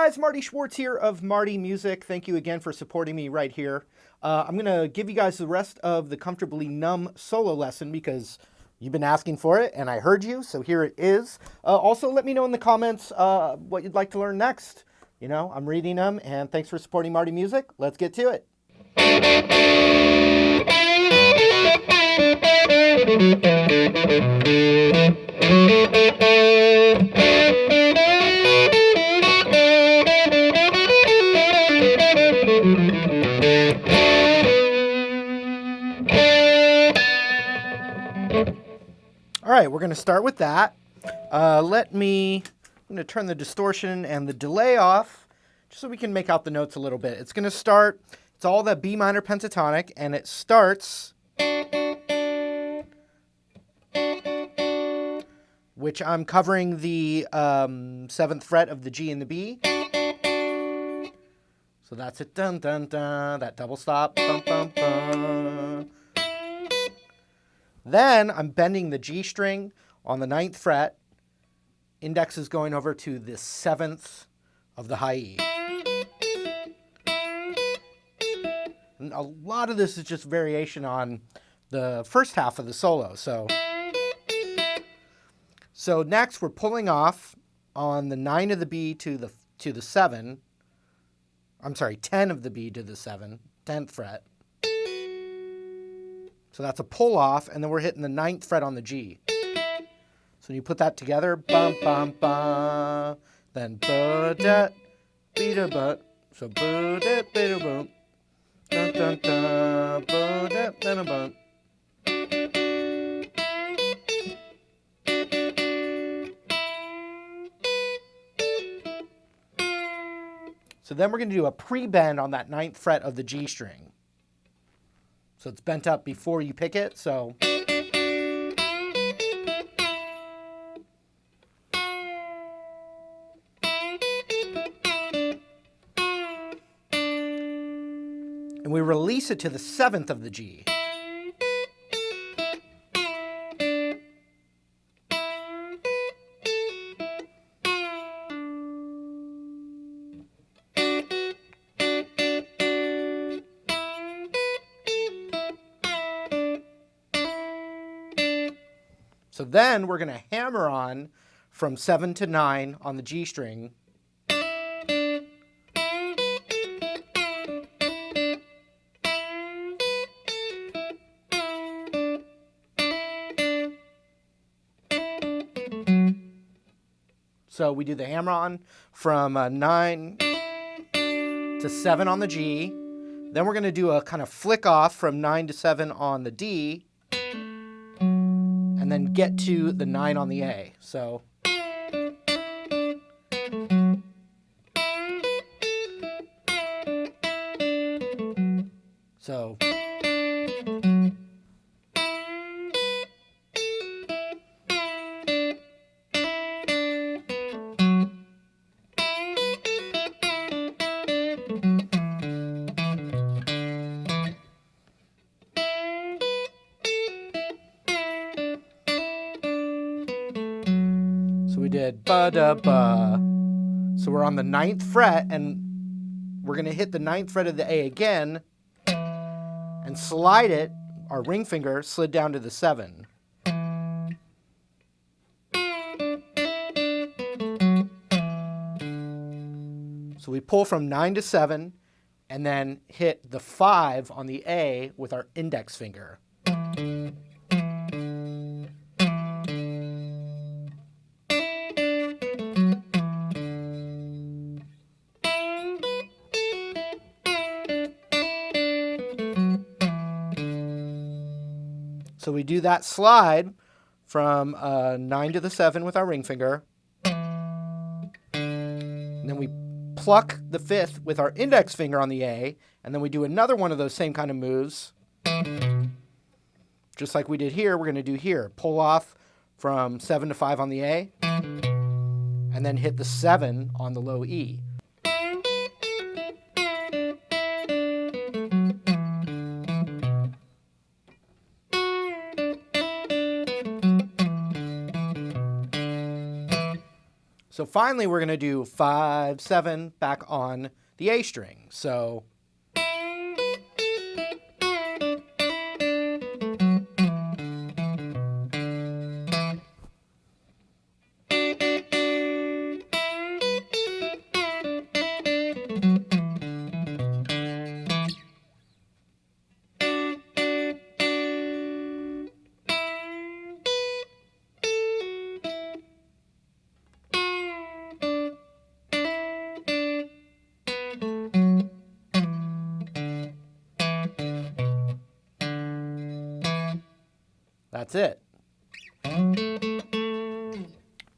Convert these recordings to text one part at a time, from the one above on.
guys, Marty Schwartz here of Marty Music. Thank you again for supporting me right here. I'm going to give you guys the rest of the Comfortably Numb solo lesson because you've been asking for it and I heard you, so here it is. Also, let me know in the comments what you'd like to learn next. You know, I'm reading them, and thanks for supporting Marty Music. Let's get to it. All right, we're going to start with that. I'm going to turn the distortion and the delay off just so we can make out the notes a little bit. It's going to start, it's all that B minor pentatonic, and it starts, which I'm covering the 7th fret of the G and the B. So that's it, dun dun dun, that double stop, bum bum bum. Then I'm bending the G string on the 9th fret. Index is going over to the 7th of the high E. And a lot of this is just variation on the first half of the solo. So next we're pulling off on the 9 of the B to the 7. I'm sorry, 10 of the B to the 7, 10th fret. So that's a pull off, and then we're hitting the 9th fret on the G. So when you put that together, bum bum bum, then ba da be da ba, so ba da be da bum, dun dun dun, ba da da bum. So then we're going to do a pre-bend on that 9th fret of the G string. So it's bent up before you pick it, so. And we release it to the 7th of the G. So then we're going to hammer on from 7 to 9 on the G string. So we do the hammer on from 9 to 7 on the G. Then we're going to do a kind of flick off from 9 to 7 on the D. And then get to the 9 on the A. So we did ba da ba. So we're on the 9th fret, and we're going to hit the 9th fret of the A again and slide it, our ring finger slid down to the 7. So we pull from 9 to 7 and then hit the 5 on the A with our index finger. So we do that slide from 9 to the 7 with our ring finger. And then we pluck the 5th with our index finger on the A. And then we do another one of those same kind of moves. Just like we did here, we're going to do here. Pull off from 7 to 5 on the A. And then hit the 7 on the low E. So finally, we're going to do 5, 7 back on the A string. So that's it.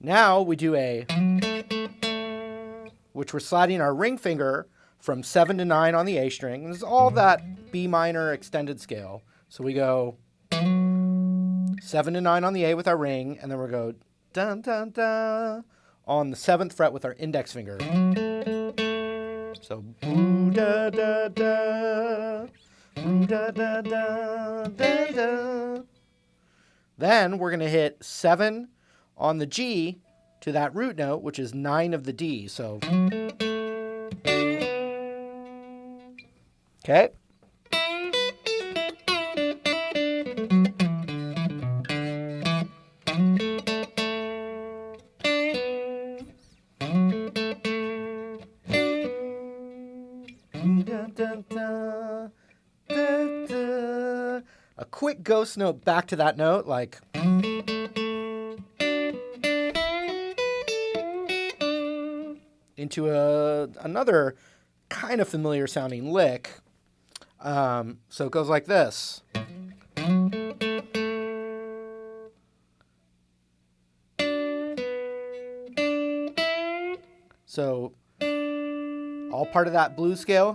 Now we do a, which we're sliding our ring finger from 7 to 9 on the A string. This is all that B minor extended scale. So we go 7 to 9 on the A with our ring, and then we'll go dun dun dun on the 7th fret with our index finger. So boo da da da, boo da da da da da. Then we're going to hit 7 on the G to that root note, which is 9 of the D. So, okay. A quick ghost note back to that note, like into another kind of familiar sounding lick. So it goes like this. So all part of that blues scale,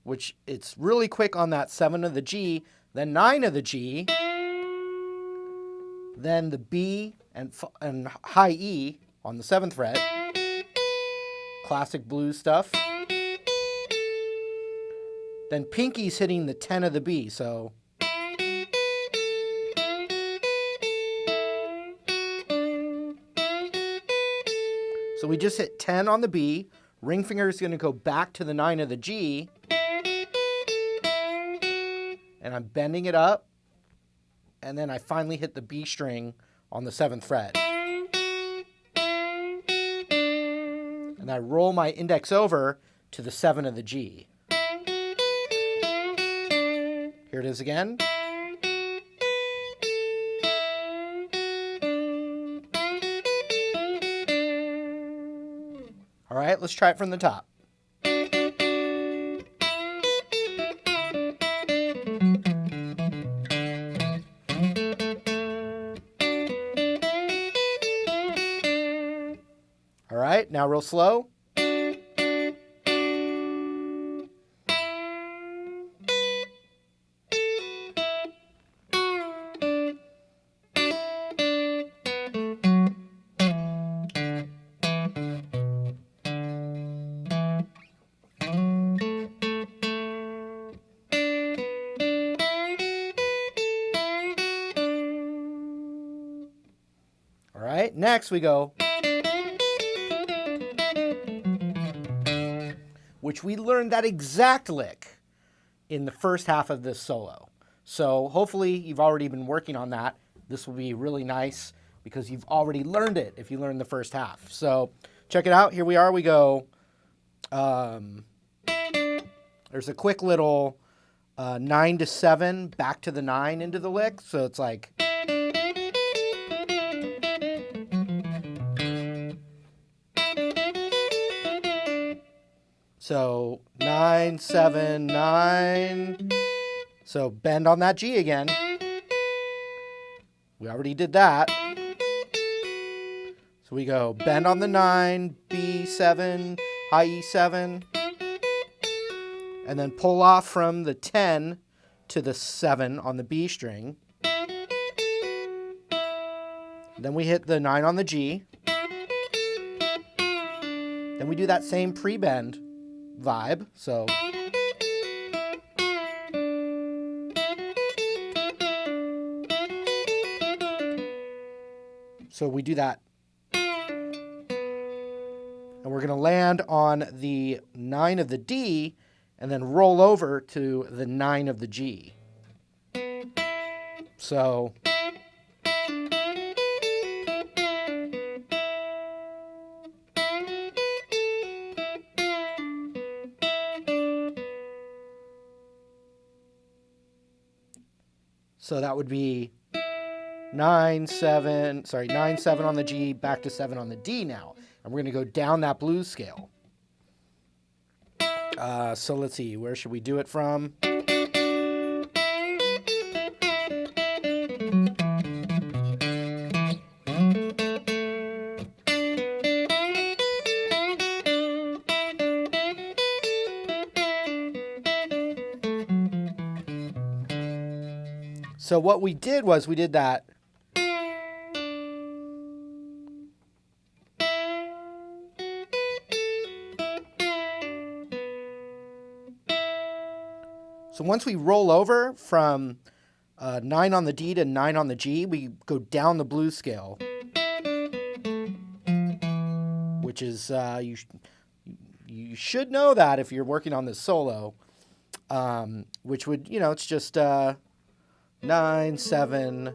which it's really quick on that 7 of the G, then 9 of the G, then the B and high E on the 7th fret. Classic blues stuff. Then pinky's hitting the 10 of the B, so we just hit 10 on the B, ring finger is going to go back to the 9 of the G, and I'm bending it up, and then I finally hit the B string on the 7th fret. And I roll my index over to the 7 of the G. Here it is again. All right, let's try it from the top. All right, now real slow. All right, next we go, which we learned that exact lick in the first half of this solo. So hopefully you've already been working on that. This will be really nice because you've already learned it if you learned the first half. So check it out. Here we are. We go, there's a quick little 9 to 7 back to the 9 into the lick. So it's like, so 9, 7, 9. So bend on that G again. We already did that. So we go bend on the 9, B7, high E7, and then pull off from the 10 to the 7 on the B string. Then we hit the 9 on the G. Then we do that same pre-bend vibe. So we do that And we're going to land on the 9 of the D and then roll over to the 9 of the G. So that would be 9, 7 on the G, back to 7 on the D now. And we're going to go down that blues scale. So let's see, where should we do it from? So what we did was we did that. So once we roll over from 9 on the D to 9 on the G, we go down the blues scale, which is, you should know that if you're working on this solo, which would, it's just 9, 7,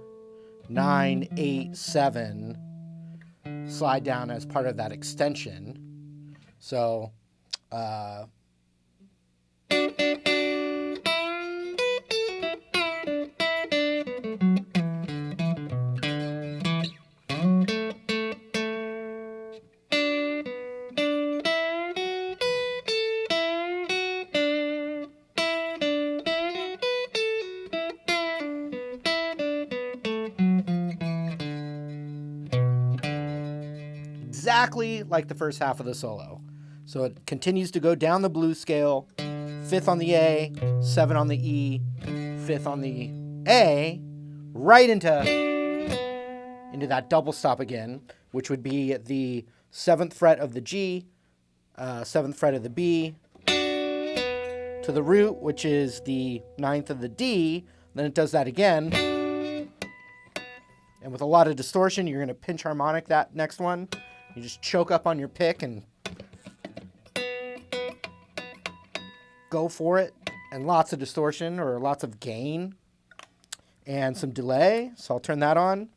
9, 8, 7, slide down as part of that extension. So, exactly like the first half of the solo. So it continues to go down the blues scale, 5th on the A, 7 on the E, 5th on the A, right into that double stop again, which would be the 7th fret of the G, 7th fret of the B, to the root, which is the 9th of the D. Then it does that again. And with a lot of distortion, you're going to pinch harmonic that next one. You just choke up on your pick and go for it. And lots of distortion or lots of gain and some delay. So I'll turn that on.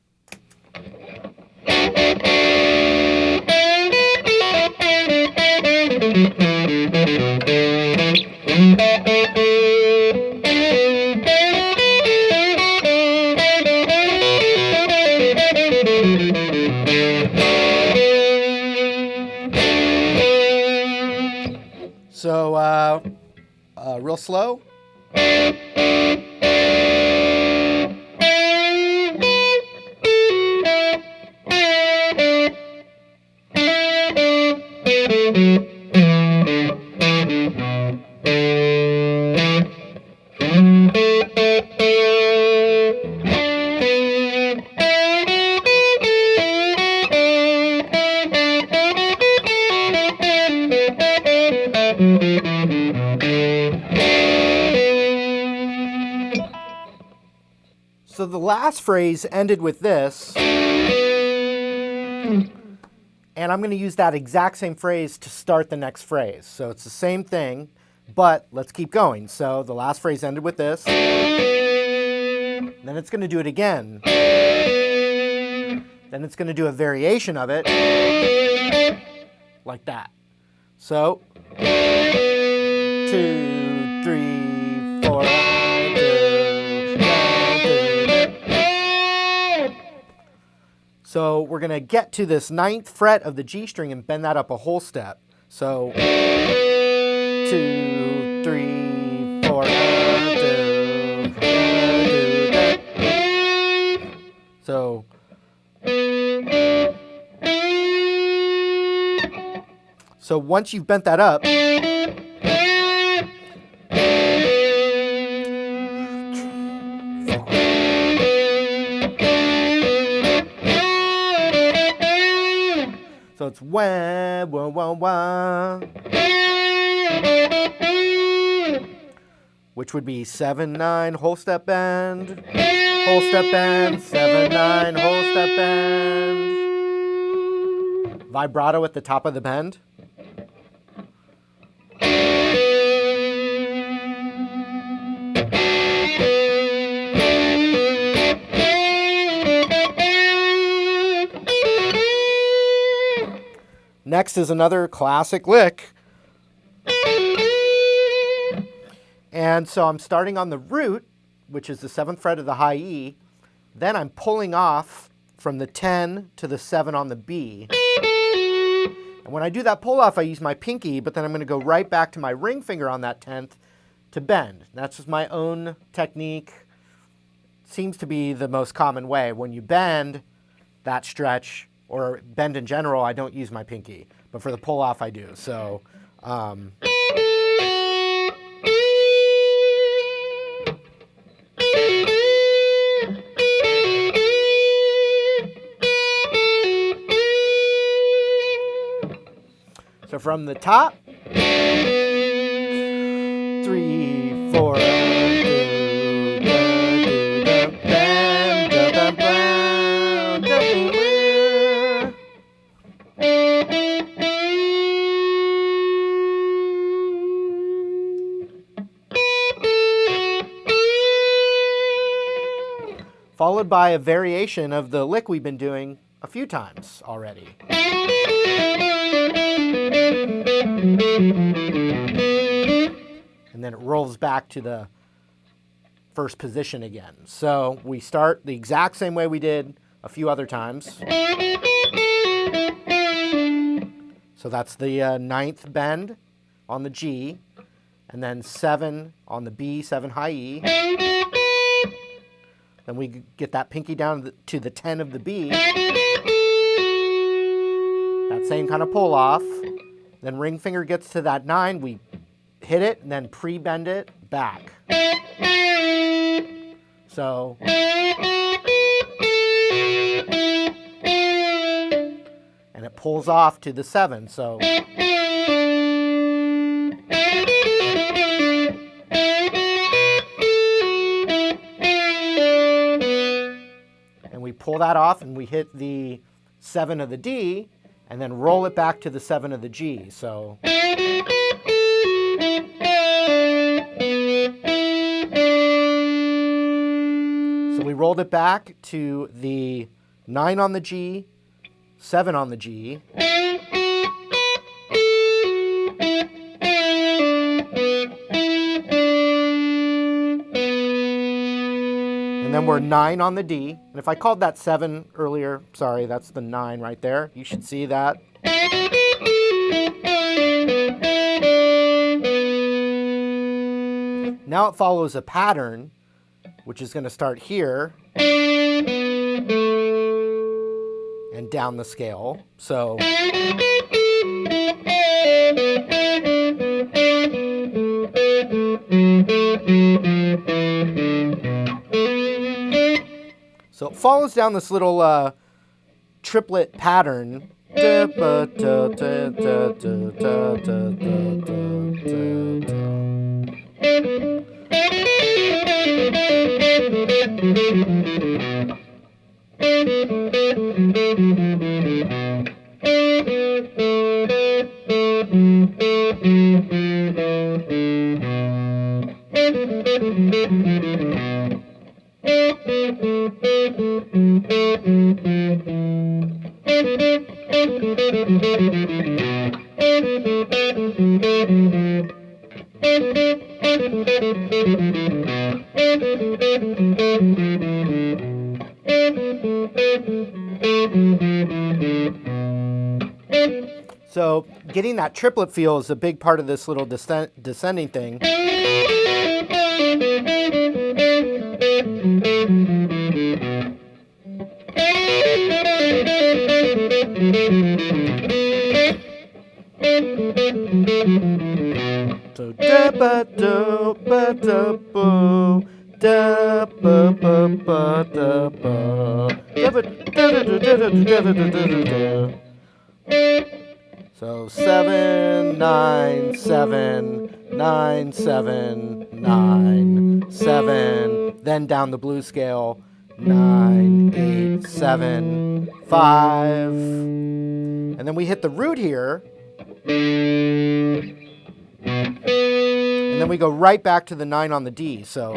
So, real slow. So the last phrase ended with this, and I'm going to use that exact same phrase to start the next phrase. So it's the same thing, but let's keep going. So the last phrase ended with this, then it's going to do it again. Then it's going to do a variation of it, like that. So, 2, 3, 4. So we're going to get to this 9th fret of the G string and bend that up a whole step. So 2, 3, 4. So once you've bent that up, so it's wah, wah, wah, wah, which would be 7, 9, whole step bend, 7, 9, whole step bend, vibrato at the top of the bend. Next is another classic lick. And so I'm starting on the root, which is the 7th fret of the high E. Then I'm pulling off from the 10 to the 7 on the B. And when I do that pull off, I use my pinky, but then I'm going to go right back to my ring finger on that 10th to bend. That's just my own technique. Seems to be the most common way. When you bend that stretch, or bend in general, I don't use my pinky. But for the pull off, I do. So, so from the top, 3, 4. Followed by a variation of the lick we've been doing a few times already. And then it rolls back to the first position again. So we start the exact same way we did a few other times. So that's the 9th bend on the G, and then 7 on the B, 7 high E. Then we get that pinky down to the 10 of the B. That same kind of pull off. Then ring finger gets to that 9, we hit it, and then pre-bend it back. So, and it pulls off to the 7, so. And we pull that off and we hit the 7 of the D and then roll it back to the 7 of the G, so. So we rolled it back to the 9 on the G, 7 on the G. And then we're 9 on the D. And if I called that 7 earlier, sorry, that's the 9 right there. You should see that. Now it follows a pattern, which is going to start here and down the scale. So so it follows down this little triplet pattern. So getting that triplet feel is a big part of this little descending thing. So da ba do ba da boo da ba ba ba da ba da ba da da da da da da da. So 7 9 7 9 7 9 7, then down the blues scale 9 8 7 5, and then we hit the root here. And then we go right back to the 9 on the D, so.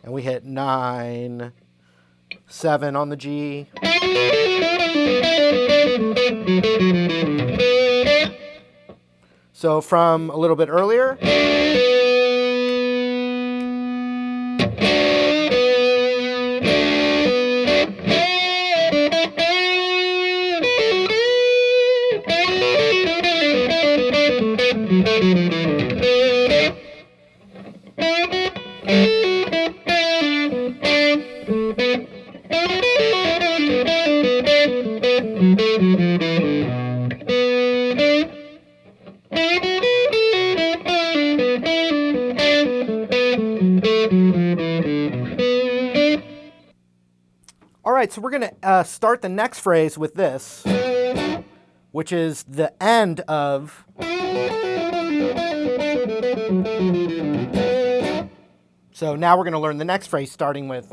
And we hit 9, 7 on the G. So from a little bit earlier. All right, so we're going to start the next phrase with this, which is the end of so now we're going to learn the next phrase starting with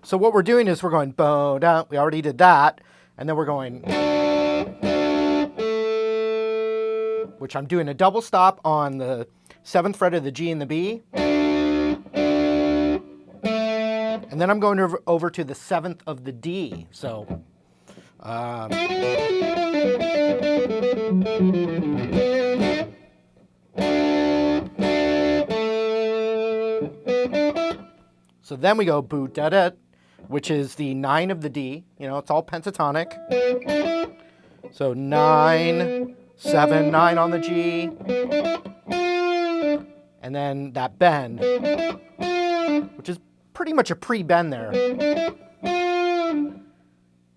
so what we're doing is we're going bo da, we already did that, and then we're going, which I'm doing a double stop on the 7th fret of the G and the B. And then I'm going over to the 7th of the D. So, so then we go boot da da, which is the 9 of the D. You know, it's all pentatonic. So 9, 7, 9 on the G, and then that bend, which is pretty much a pre-bend there,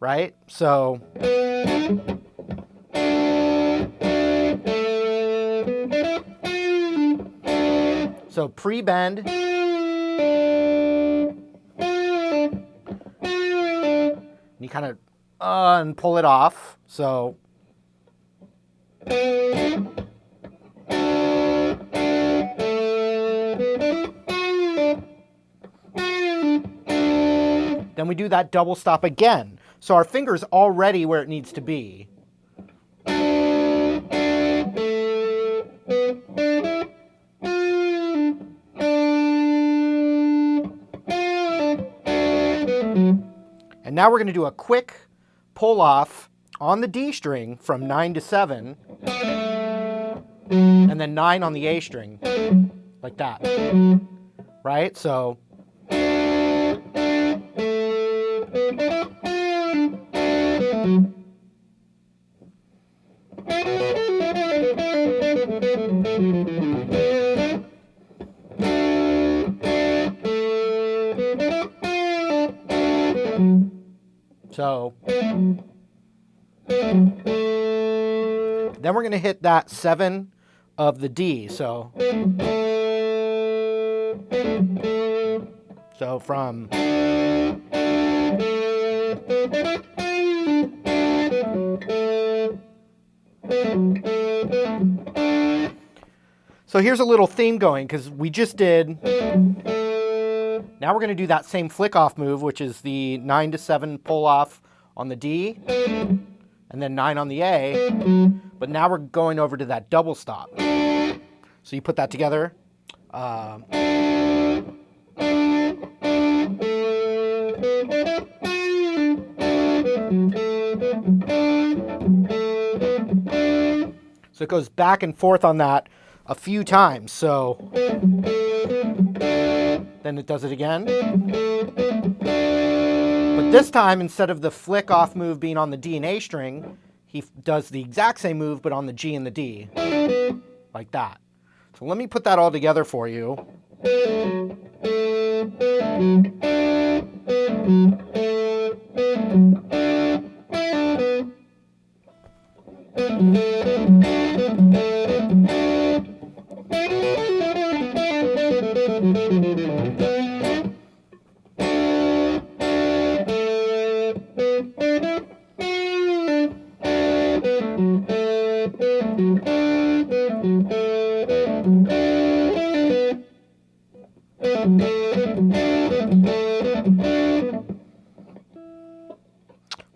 right? So pre-bend, and you kind of and pull it off. So then we do that double stop again. So our finger's already where it needs to be. And now we're going to do a quick pull off on the D string from 9 to 7, and then 9 on the A string, like that, right? So then we're going to hit that 7 of the D. So from so here's a little theme going, because we just did, now we're going to do that same flick off move, which is the 9 to 7 pull off on the D, and then 9 on the A, but now we're going over to that double stop. So you put that together. So it goes back and forth on that a few times. So then it does it again. But this time, instead of the flick off move being on the D and A string, he does the exact same move, but on the G and the D, like that. So let me put that all together for you.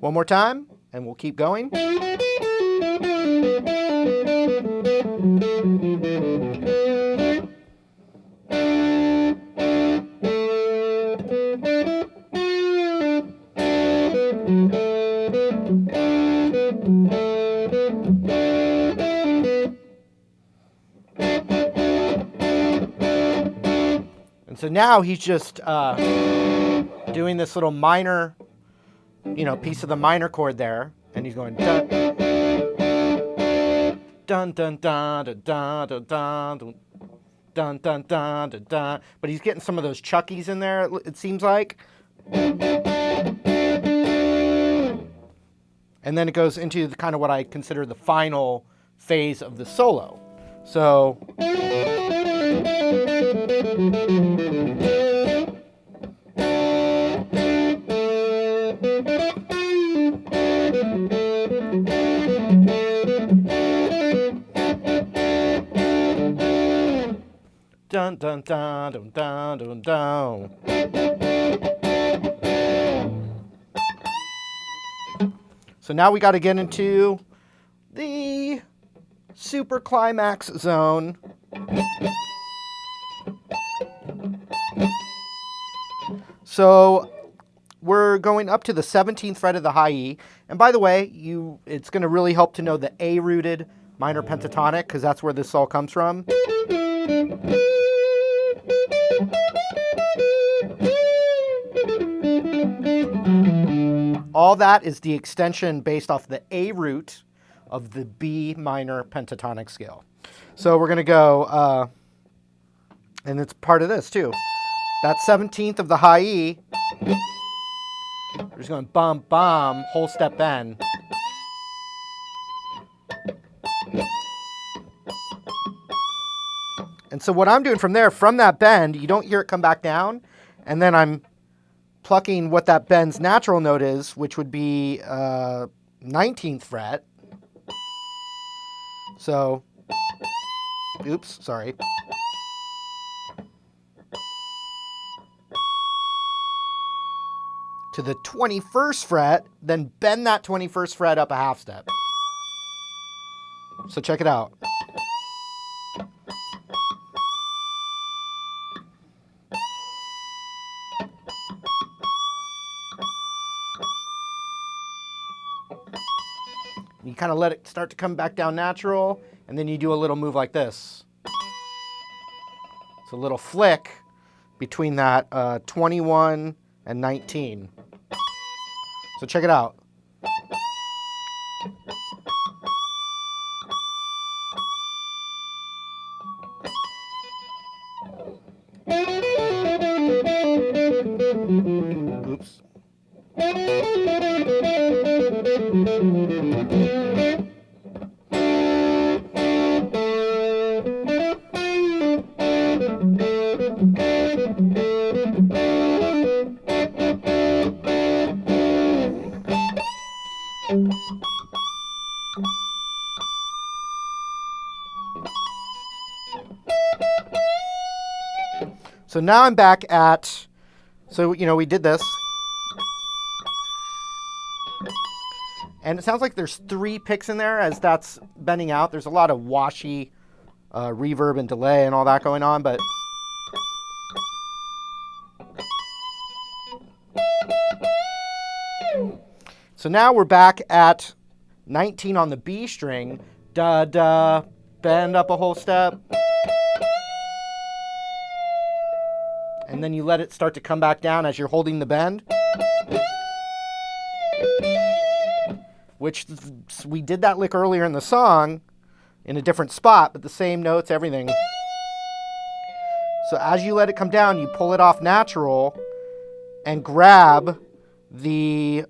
One more time, and we'll keep going. And so now he's just doing this little minor, piece of the minor chord there, and he's going dun dun dun dun dun dun dun dun dun dun dun dun dun. But he's getting some of those chuckies in there, it seems like. And then it goes into kind of what I consider the final phase of the solo. So dun dun dun dun dun dun dun. So now we got to get into the super climax zone. So we're going up to the 17th fret of the high E. And by the way, it's going to really help to know the A-rooted minor pentatonic, because that's where this all comes from. All that is the extension based off the A root of the B minor pentatonic scale. So we're going to go, and it's part of this too. That 17th of the high E, we're just going bum, bum, whole step bend. And so what I'm doing from there, from that bend, you don't hear it come back down, and then I'm plucking what that bend's natural note is, which would be 19th fret. So, oops, sorry. To the 21st fret, then bend that 21st fret up a half step. So check it out. You kind of let it start to come back down natural, and then you do a little move like this. It's a little flick between that 21 and 19. So check it out. Oops. So now I'm back at, so we did this. And it sounds like there's 3 picks in there as that's bending out. There's a lot of washy reverb and delay and all that going on, but so now we're back at 19 on the B string. Da da, bend up a whole step. And then you let it start to come back down as you're holding the bend. Which we did that lick earlier in the song in a different spot, but the same notes, everything. So as you let it come down, you pull it off natural and grab the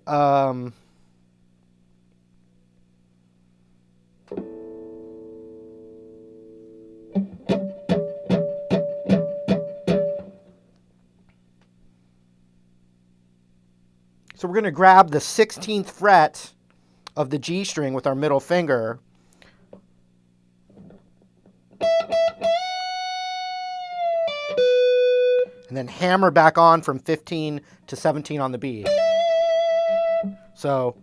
so we're going to grab the 16th fret of the G string with our middle finger. And then hammer back on from 15 to 17 on the B. So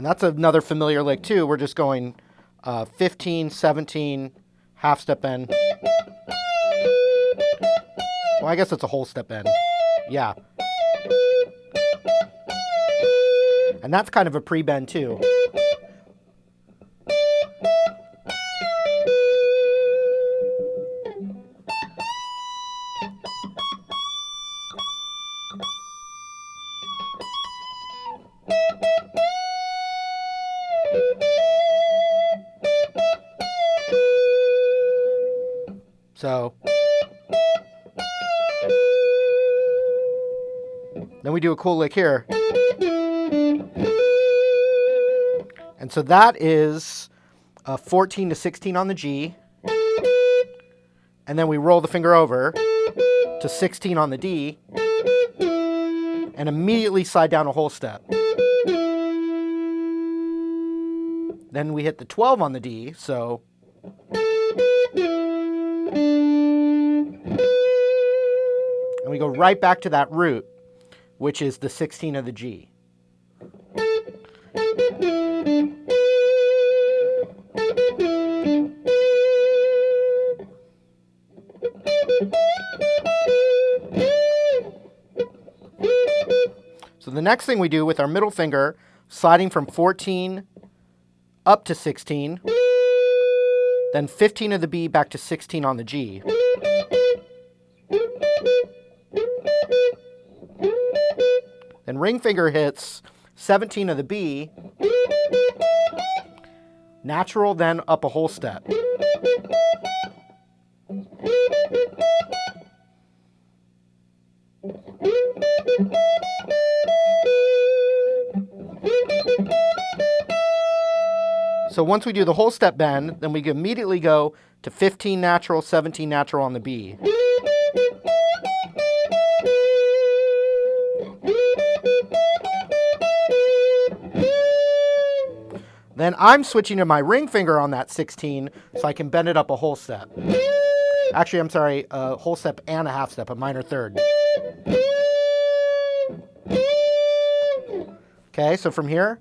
and that's another familiar lick too. We're just going 15, 17, half step bend. Well, I guess it's a whole step bend. Yeah. And that's kind of a pre-bend too. So then we do a cool lick here. And so that is 14 to 16 on the G. And then we roll the finger over to 16 on the D and immediately slide down a whole step. Then we hit the 12 on the D, so and we go right back to that root, which is the 16 of the G. So the next thing we do with our middle finger, sliding from 14 up to 16, then 15 of the B back to 16 on the G. Then ring finger hits 17 of the B, natural, then up a whole step. So once we do the whole step bend, then we can immediately go to 15 natural, 17 natural on the B. Then I'm switching to my ring finger on that 16 so I can bend it up a whole step. Actually, I'm sorry, a whole step and a half step, a minor third. Okay, so from here.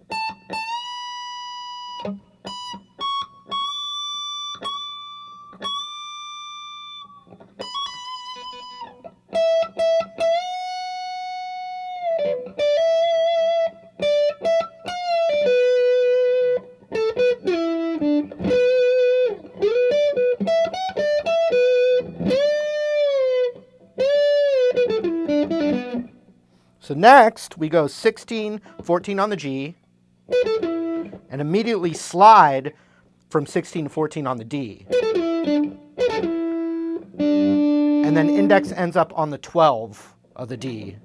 So next, we go 16, 14 on the G, and immediately slide from 16 to 14 on the D. And then index ends up on the 12 of the D.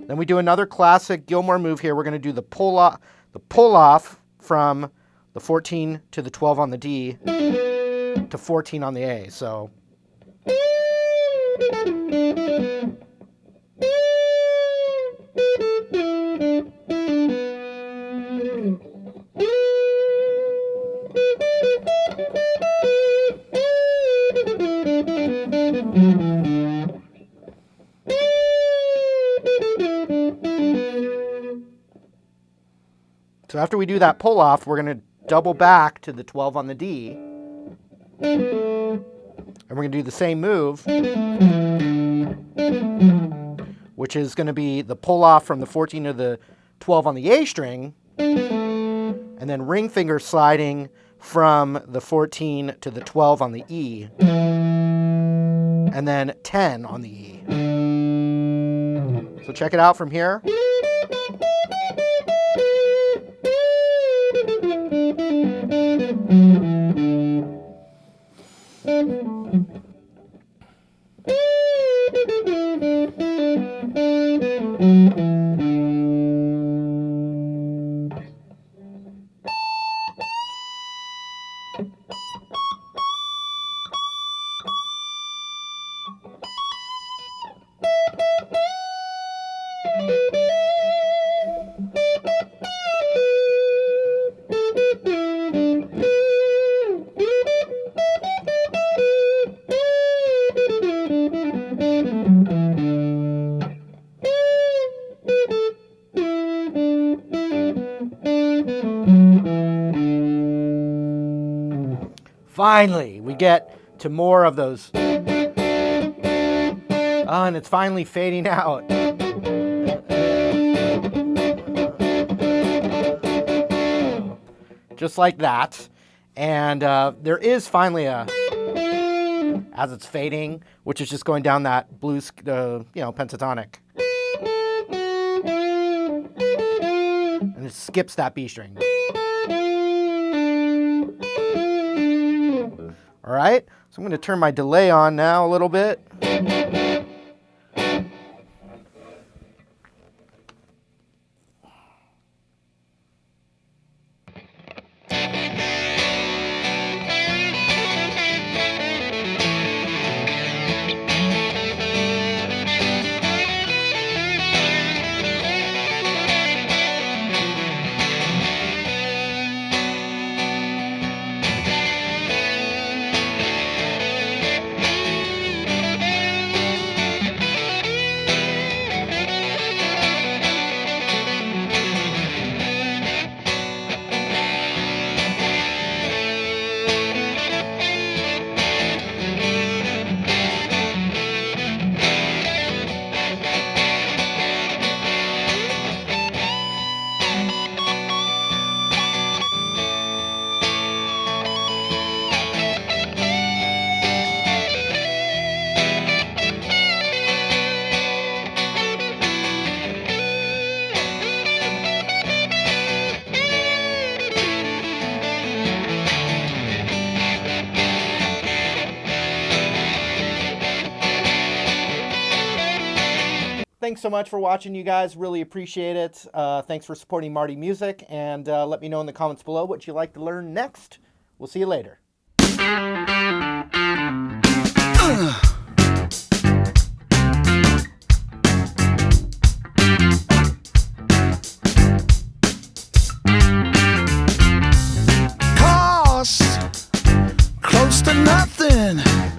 Then we do another classic Gilmour move here. We're going to do the pull off from the 14 to the 12 on the D to 14 on the A. So after we do that pull off, we're going to double back to the 12 on the D. And we're going to do the same move, which is going to be the pull off from the 14 to the 12 on the A string, and then ring finger sliding from the 14 to the 12 on the E, and then 10 on the E. So check it out from here. Finally, we get to more of those. And it's finally fading out. Just like that. And there is finally a, as it's fading, which is just going down that blues, pentatonic. And it skips that B string. All right, so I'm going to turn my delay on now a little bit. Thanks so much for watching, you guys. Really appreciate it. Thanks for supporting Marty Music, and let me know in the comments below what you'd like to learn next. We'll see you later. Cost close to nothing.